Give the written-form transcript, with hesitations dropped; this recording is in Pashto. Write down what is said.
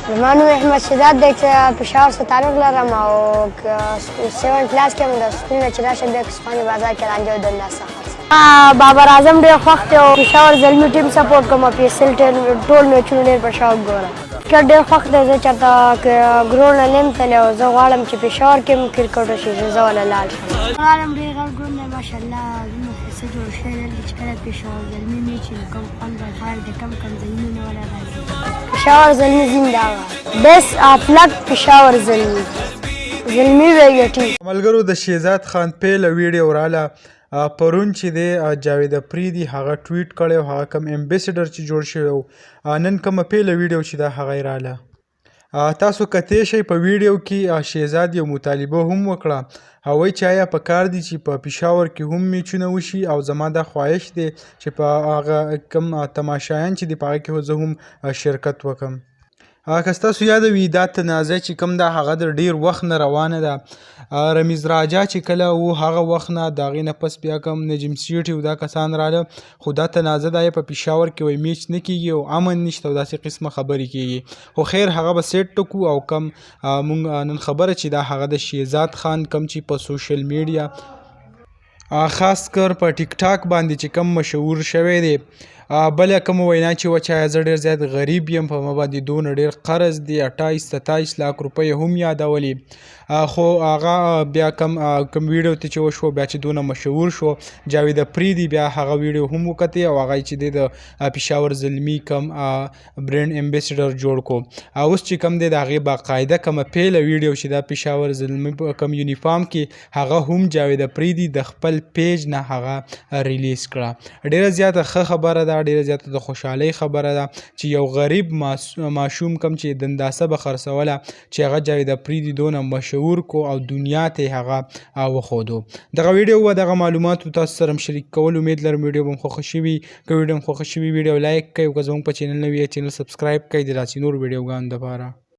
زما نوم احمد شهزاد دی چې پېښور سره تعلق لرم او 7 کلاس کې یم د سکول نه چې راشم بیا کسفاني بازار کې رانجه او دنده څخه بابر اعظم ډېر خوښ دی او پېښور زلمي ټیم سپورټ کوم پي اس ال ټول میچونه ډېر په شوق ګورم کرکټ ډېر خوښ دی زه چېرته ګراونډ نه یم تللی او زه غواړم چې پېښور کې هم کرکټ وشي زه وله لاړ شم غواړم ډېر غټ ګراونډ دی ماشاءالله زموږ ښه جوړ شوی دی چې کله پېښور زلمي میچ وي کوم خوند به خیر د کم زلمي نه ولا راځي پېښور زلمي زنده باد بیسټ آف لک پېښور زلمي ویګټي ملګرو د شهزاد خان پیل ویډیو رااله پرون چې دی جاوید افریدي هغه ټویټ کړی او هغه کوم امبیسډر چې جوړ شوی و نن کومه پیله ویډیو چې دا هغه یې رااله تاسو کتی شئ په ویډیو کې شهزاد یو مطالبه هم وکړه هغوی چې آیا په کار دي چې په پېښور کې هم میچونه وشي او زما دا خواهش دی چې په هغه کوم تماشایان چې دي په هغه کې زه هم شرکت وکړم که ستاسو یاد وي دا تنازع چې کوم ده هغه د ډېر وخت نه روانه ده رمیز راجا چې کله و هغه وخت نه د هغې نه پس بیا کوم نجم سیټ او دا کسان راله خو دا تنازع دا یې په پېښور کې وایي میچ نه کېږي او امن نشته او داسې قسمه خبرې کېږي خو خیر هغه به سیټ ټکو او کم مونږ نن خبره چې دا هغه د شهزاد خان کم چې په سوشل میډیا خاص کر په ټیک ټاک باندې چې کم مشهور شوی دی بله کومه وینا چې وه چې زه ډېر زیات غریب یم په ما باندې دونه ډېر قرض دی 28-27 لاک روپۍ هم یادولې خو هغه بیا کم ویډیو ته چې وشو بیا چې دونه مشهور شو جاوید افریدي بیا هغه ویډیو هم وکتې او هغه چې دی د پېښور زلمي کم برینډ امبیسډر جوړ کو اوس چې کم دی د هغې باقاعده کومه پیله ویډیو چې دا پېښور زلمي په کم یونیفارم کې هغه هم جاوید افریدي د خپل پیج نه هغه ریلیز کړه ډېره زیاته ښه خبره ده ډېره زیاته د خوشحالۍ خبره ده چې یو غریب ماشوم کم چې دنداسه به خرڅوله چې هغه جاوید افریدي دونه مشهور کو او دنیا ته هغه وښودو دغه ویډیو و دغه معلوماتو تاسو سره شریک کول امید لرم ویډیو به مو خوښه شوي که ویډیو مو خوښه شوي ویډیو لایک کړئ او که زموږ په چینل نوي یې چینل سبسکرایب کړئ د داسې نور ویډیوګانو دپاره